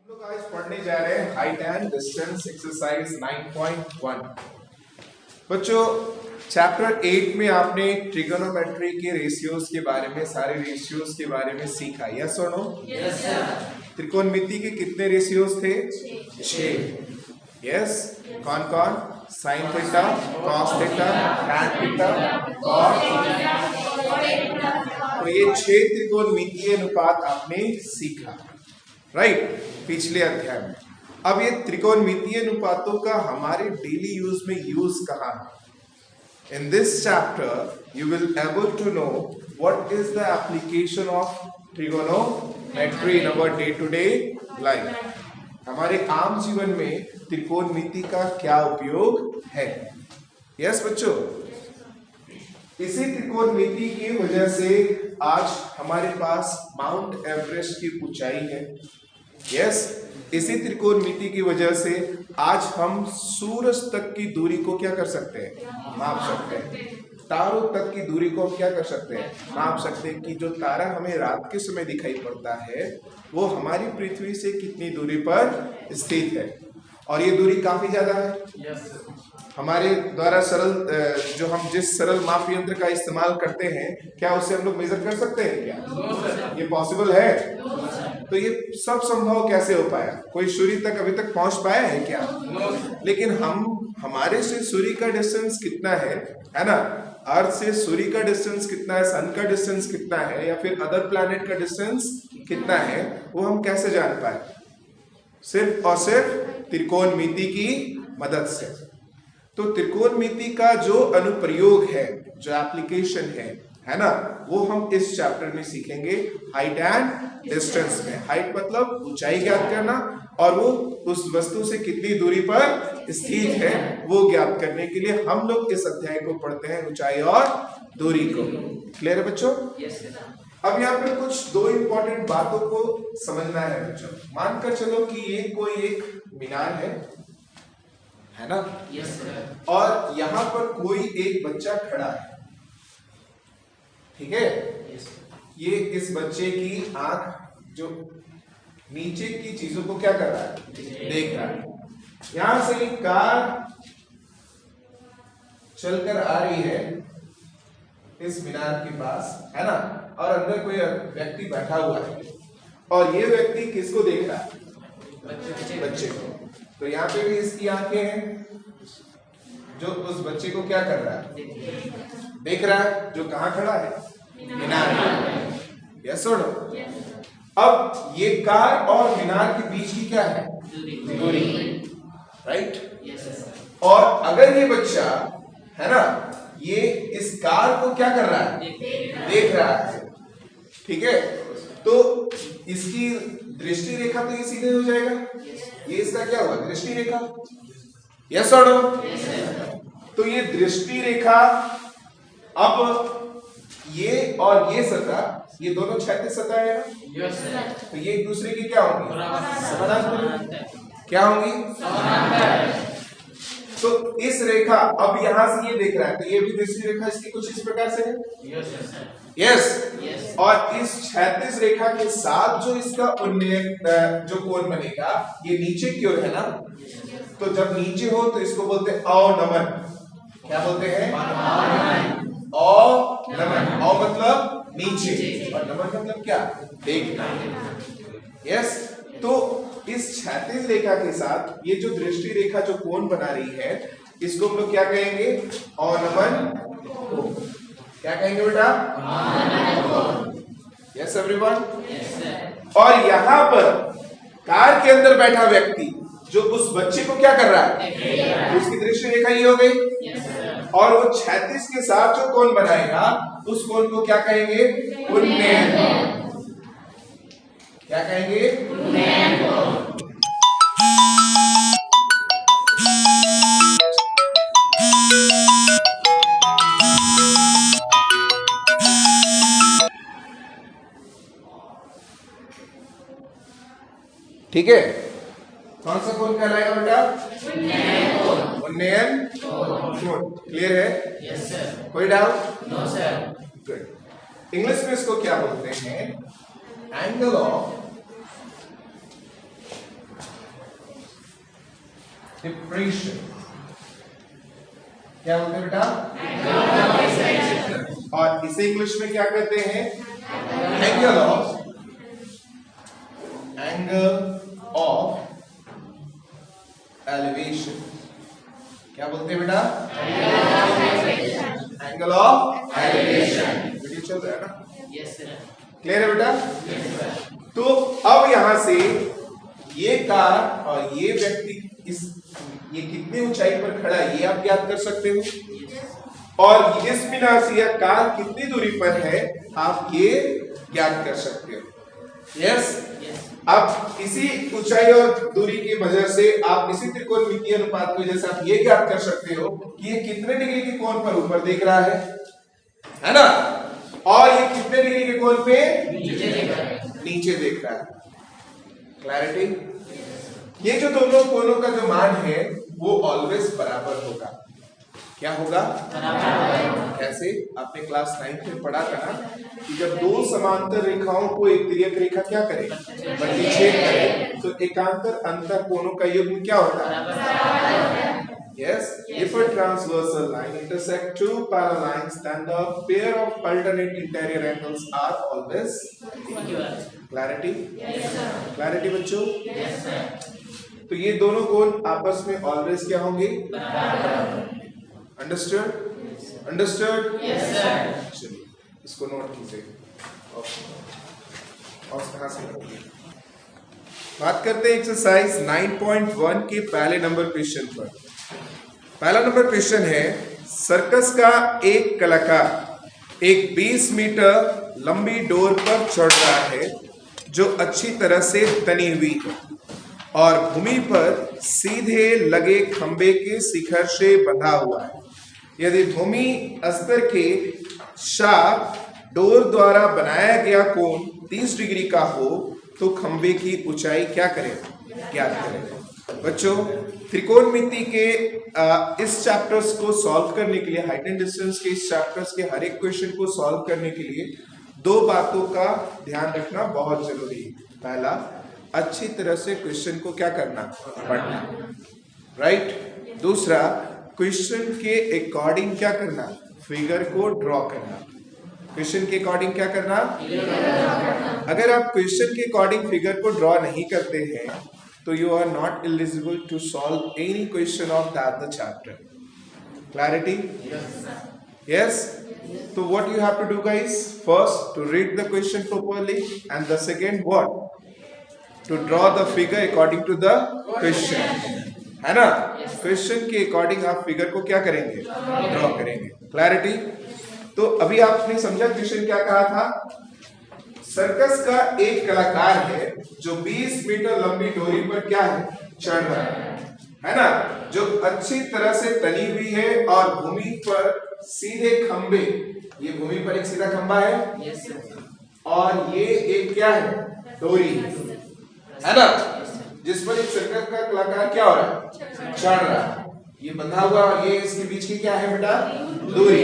हम लोग आज पढ़ने जा रहे हैं हाइट एंड डिस्टेंस एक्सरसाइज 9.1। बच्चों, चैप्टर 8 में आपने ट्रिगोनोमेट्री के रेशियोज के बारे में, सारे रेशियोज के बारे में सीखा। यस और नो? Yes sir. त्रिकोणमिति के कितने रेशियोज थे? 6। यस, कौन कौन? Sine theta, cos theta, tan theta, cot. तो ये 6 त्रिकोणमितीय अनुपात आपने सीखा, राइट, पिछले अध्याय में। अब ये त्रिकोणमितीय अनुपातों का हमारे डेली यूज में यूज कहाँ है? In this chapter you will able to know what is the application of trigonometry in our day to day life. हमारे आम जीवन में त्रिकोणमिति का क्या उपयोग है? यस बच्चों, इसी त्रिकोणमिति की वजह से आज हमारे पास माउंट एवरेस्ट की ऊंचाई है। यस, इसी त्रिकोणमिति की वजह से आज हम सूरज तक की दूरी को क्या कर सकते हैं? माप सकते हैं। तारों तक की दूरी को हम क्या कर सकते हैं? माप सकते हैं कि जो तारा हमें रात के समय दिखाई पड़ता है वो हमारी पृथ्वी से कितनी दूरी पर स्थित है, और ये दूरी काफी ज्यादा है। यस। हमारे द्वारा सरल जो हम जिस सरल माप यंत्र का इस्तेमाल करते हैं, क्या उससे हम लोग मेजर कर सकते हैं? क्या ये पॉसिबल है? तो ये सब संभव कैसे हो पाया? कोई सूर्य तक अभी तक पहुंच पाया है क्या? लेकिन हमारे से सूर्य का डिस्टेंस कितना है ना? अर्थ से सूर्य का डिस्टेंस कितना है, सन का डिस्टेंस कितना है, या फिर अदर प्लैनेट का डिस्टेंस कितना है, वो हम कैसे जान पाए? सिर्फ और सिर्फ त्रिकोणमिति की मदद से। तो त्रिकोणमिति का जो अनुप्रयोग है, जो एप्लीकेशन है ना, वो हम इस चैप्टर में सीखेंगे हाइट एंड डिस्टेंस में। हाइट मतलब ऊंचाई ज्ञात करना, और वो उस वस्तु से कितनी दूरी पर स्थित है वो ज्ञात करने के लिए हम लोग इस अध्याय को पढ़ते हैं, ऊंचाई और दूरी को। क्लियर है बच्चों? Yes sir. अब यहाँ पे कुछ दो इंपॉर्टेंट बातों को समझना है बच्चों। मानकर चलो कि ये कोई एक मीनार है ना? Yes sir. और यहाँ पर कोई एक बच्चा खड़ा है, ठीक है? यस। ये इस बच्चे की आंख जो नीचे की चीजों को क्या कर रहा है? देख रहा है। यहां से एक कार चलकर आ रही है इस मीनार के पास, है ना? और अंदर कोई व्यक्ति बैठा हुआ है, और ये व्यक्ति किसको देख रहा है? बच्चे को। तो यहाँ पे भी इसकी आंखें हैं, जो उस बच्चे को क्या कर रहा है? देख रहा है, जो कहाँ खड़ा है? मीनार में। यस और नो? अब ये कार और मीनार के बीच की क्या है? दूरी, राइट? Yes sir. और अगर ये बच्चा है ना, ये इस कार को क्या कर रहा है? देख रहा है, ठीक है? तो इसकी दृष्टि रेखा तो ये सीधे हो जाएगा। ये इसका क्या हुआ? दृष्टि रेखा। यस और नो? तो ये दृष्टि रेखा, अब ये और ये सतह, ये दोनों क्षैतिज सतह है ना? Yes sir. तो ये एक दूसरे की क्या होंगी? समानांतर। क्या होंगी? तो इस रेखा, अब यहां से ये देख रहा है, तो ये भी दृष्टि रेखा इसकी कुछ इस प्रकार से है। Yes sir. यस। और इस क्षैतिज रेखा के साथ जो इसका उन्नयन जो कोण बनेगा, ये नीचे की ओर है ना? तो जब नीचे हो तो इसको बोलते हैं अवनमन। क्या बोलते हैं? अवनमन। अव मतलब नीचे, और नमन मतलब क्या? देखना। यस। तो इस क्षैतिज रेखा के साथ ये जो दृष्टि रेखा जो कोण बना रही है, इसको हम लोग क्या कहेंगे? अवनमन कोण। क्या कहेंगे बेटा? Yes everyone? Yes sir. और यहां पर कार के अंदर बैठा व्यक्ति जो उस बच्चे को क्या कर रहा है? तो उसकी दृष्टि रेखा ये हो गई। Yes sir. और वो क्षैतिज के साथ जो कोण बनाएगा, उस कोण को क्या कहेंगे? उन्नयन कोण। क्या कहेंगे? उन्नयन कोण। ठीक है? कौन सा कोण कहलाएगा बेटा? उन्नयन कोण। क्लियर है? Yes sir. कोई doubt? No sir. Good. English में इसको क्या बोलते हैं? Angle of depression. क्या बोलते हैं बेटा? और इसे इंग्लिश में क्या कहते हैं? Angle of elevation. क्या बोलते हैं बेटा? Angle of elevation. वीडियो चल रहा है ना? Yes sir. क्लियर है बेटा? तो अब यहां से ये कार और ये व्यक्ति ये कितनी ऊंचाई पर खड़ा है ये आप ज्ञात कर सकते हो, और इस मीनार से यह कार कितनी दूरी पर है आप ये ज्ञात कर सकते हो। यस। अब इसी ऊंचाई और दूरी की वजह से आप इसी त्रिकोणमितीय अनुपात की वजह से आप ये ज्ञात कर सकते हो कि ये कितने डिग्री के कोण पर ऊपर देख रहा है ना, और ये कितने डिग्री के कोण पे नीचे देख रहा है। क्लैरिटी? ये जो दोनों कोणों का जो मान है वो ऑलवेज बराबर होगा। क्या होगा? बराबर। कैसे? आपने क्लास 9 में पढ़ा था ना कि जब दो समांतर रेखाओं को एक तिर्यक रेखा क्या करे? प्रतिच्छेद करे, तो एकांतर अंतर कोणों का युग्म क्या होता है? Yes. If a transversal line intersect two parallel lines, then the pair of alternate interior angles are always equal. Clarity? Yes, sir. Clarity बच्चों? Yes, sir. तो ये दोनों कोण आपस में ऑलवेज क्या होंगे? अंडरस्टूड? अंडरस्टूड? Yes sir. चलिए इसको नोट कीजिए। और कहां से करेंगे? बात करते हैं एक्सरसाइज 9.1 के पहले नंबर क्वेश्चन पर। पहला नंबर क्वेश्चन है, सर्कस का एक कलाकार एक 20 मीटर लंबी डोर पर चढ़ रहा है जो अच्छी तरह से तनी हुई है और भूमि पर सीधे लगे खंबे के शिखर से बंधा हुआ है। यदि भूमि स्तर के शाफ्ट डोर द्वारा बनाया गया कोण 30 डिग्री का हो तो खंबे की ऊंचाई क्या करें? ज्ञात करें। बच्चों, त्रिकोणमिति के इस चैप्टर्स को सॉल्व करने के लिए, हाइट एंड डिस्टेंस के इस चैप्टर्स के हर एक क्वेश्चन को सॉल्व करने के लिए दो बातों का ध्यान रखना बहुत जरूरी है। पहला, अच्छी तरह से क्वेश्चन को क्या करना? पढ़ना, राइट। दूसरा, क्वेश्चन के अकॉर्डिंग क्या करना? फिगर को ड्रॉ करना। क्वेश्चन के अकॉर्डिंग क्या करना? अगर आप क्वेश्चन के अकॉर्डिंग फिगर को ड्रॉ नहीं करते हैं तो you are not eligible to solve any question of that chapter. Clarity? Yes. So what you have to do, guys? First, to read the question properly, and the second, what? To draw the figure according to the question. है ना? Question के according आप figure को क्या करेंगे? Draw करेंगे। Clarity? तो अभी आपने समझा क्वेश्चन क्या कहा था? सर्कस का एक कलाकार है जो 20 मीटर लंबी डोरी पर क्या है? चढ़ रहा है ना, जो अच्छी तरह से तनी हुई है और भूमि पर सीधे खंबे, ये भूमि पर एक सीधा खंबा है और ये एक क्या है? डोरी है ना, जिस पर एक सर्कस का कलाकार क्या हो रहा है? चढ़ रहा है। ये बंधा हुआ और ये इसके बीच की क्या है बेटा? दूरी।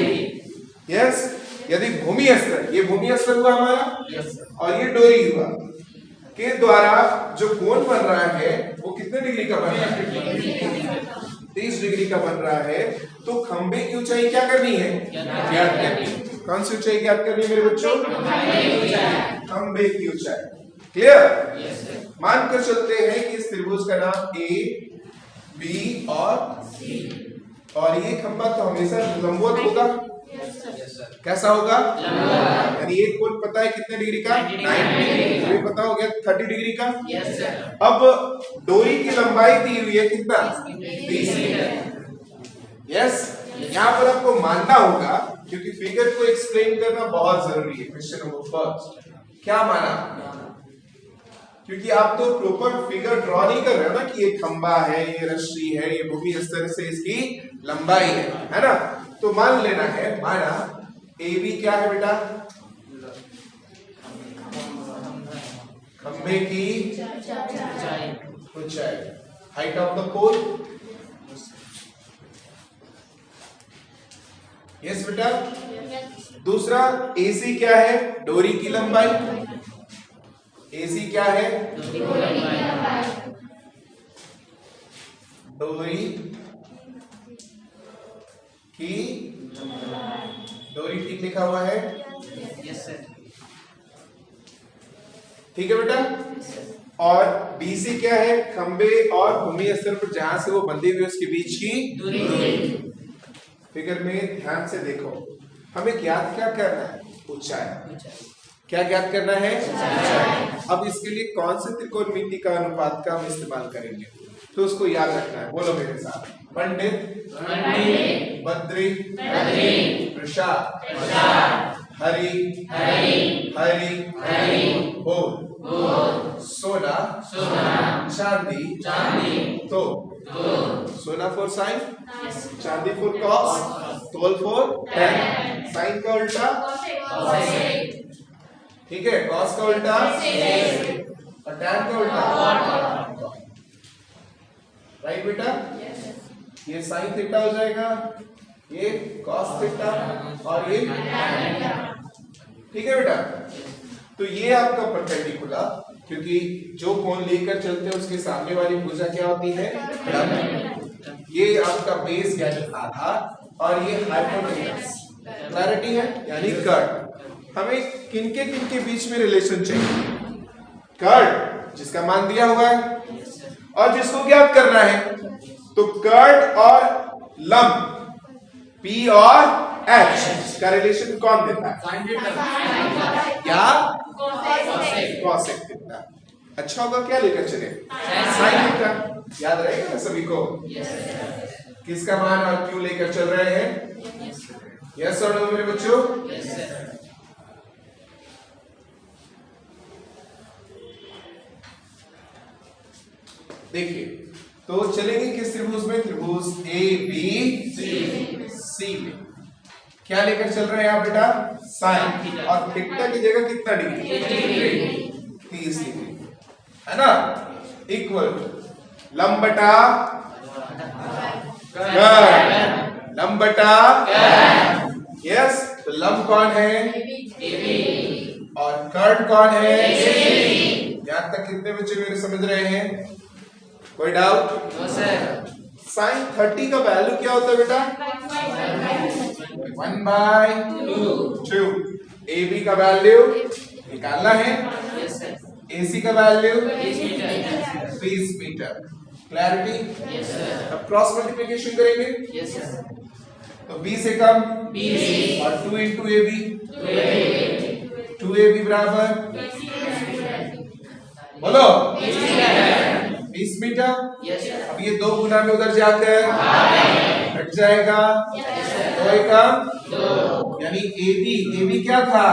यस। यदि भूमि स्तर, ये भूमि स्तर हुआ हमारा और ये डोरी हुआ, के द्वारा जो कोण बन रहा है वो कितने डिग्री का बन रहा है? 30 डिग्री का बन रहा है। तो खंबे की ऊंचाई क्या करनी है? ज्ञात करनी। कौन सी ऊंचाई ज्ञात करनी है मेरे बच्चों? खंबे की ऊंचाई। क्लियर? मानकर चलते हैं कि इस त्रिभुज का नाम ए, बी और सी, और ये खंबा तो हमेशा लंबवत होगा। कैसा होगा? यानी एक कोण पता है कितने डिग्री का? 90 डिग्री। पता हो गया 30 डिग्री का। अब डोरी की लंबाई दी हुई है कितना? 30 मीटर। यस। यहाँ पर आपको मानना होगा, क्योंकि फिगर को एक्सप्लेन करना बहुत जरूरी है। क्वेश्चन नंबर फर्स्ट, क्या माना? क्योंकि आप तो प्रॉपर फिगर ड्रॉ नहीं कर रहे हो ना कि ये खंबा है, ये रस्सी है, ये भूमि स्तर से इसकी लंबाई है ना। तो मान लेना है, माना ए बी क्या है बेटा? खंबे की ऊंचाई, height of the pole. Yes बेटा। दूसरा, एसी क्या है? डोरी की लंबाई। एसी क्या है? डोरी की, डोरी ठीक लिखा हुआ है, यस सर, ठीक है बेटा। और बीसी क्या है? खंबे और भूमि स्तर पर जहां से वो बंधी हुई उसके बीच की दूरी। फिगर में ध्यान से देखो, हमें ज्ञात क्या करना है? ऊंचाई। क्या ज्ञात करना है? ऊंचाई। अब इसके लिए कौन से त्रिकोणमिति का अनुपात का हम इस्तेमाल करेंगे? तो उसको याद रखना है, बोलो मेरे साथ। पंडित, बद्री, प्रसाद, हरि, बोल, सोना, चांदी, तो सोना फॉर साइन, चांदी फॉर कॉस, तोल फॉर टैन। साइन का उल्टा, ठीक है, कॉस का उल्टा और टैन का उल्टा, राइट बेटा। ये साइन थीटा हो जाएगा, ये कॉस थीटा और ये, ठीक है बेटा। तो ये आपका परपेंडिकुलर, क्योंकि जो कोण लेकर चलते हैं उसके सामने वाली भुजा क्या होती है? लंब। ये आपका बेस यानी आधार और ये हाइपोटेन्यूज। क्लैरिटी है? यानी कर्ड। हमें किनके किनके बीच में रिलेशन चाहिए? कर्ड जिसका मान दिया हुआ है और जिसको ज्ञात करना है, तो कर्ड और लंब P और H का रिलेशन कौन देता है? क्या? Cosec theta. अच्छा होगा क्या लेकर चले? Sine theta. याद रहेगा ना सभी को? किसका मान और क्यों लेकर चल रहे हैं? यस और नो मेरे बच्चों? देखिए, तो चलेंगे किस त्रिभुज में? त्रिभुज ए बी सी में क्या लेकर चल रहे हैं आप बेटा? साइन। और थीटा की जगह कितना डिग्री? 30 डिग्री, है ना? इक्वल लंब बटा कर्ड, लंब बटा, यस। तो लंब कौन है? और कर्ड कौन है? यहां तक कितने बच्चे मेरे समझ रहे हैं? कोई डाउट? No sir. साइन 30 का वैल्यू क्या होता है बेटा? 1/2। ए बी का वैल्यू निकालना है, यस सर, AC का value 20 20 metre. Clarity? Yes sir, अब क्रॉस मल्टीप्लिकेशन करेंगे, यस सर, तो 20 से कम 20 और 2 into AB, 2AB बराबर, बोलो 20 मीटर। यस सर, अब ये 2 गुना में उधर जाकर हट जाएगा, 2 एकम 2, यानी AB क्या था?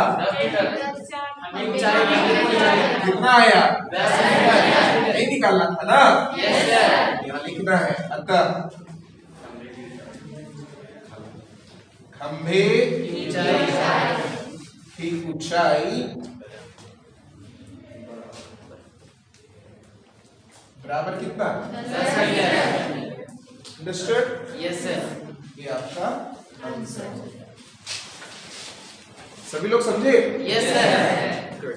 कितना आया? नहीं निकालना था ना? यहाँ लिखना है। अतः खंभे की ऊंचाई बराबर कितना? अंडरस्टूड? यस सर, ये आपका आंसर। सभी लोग समझे? Yes sir. गुड।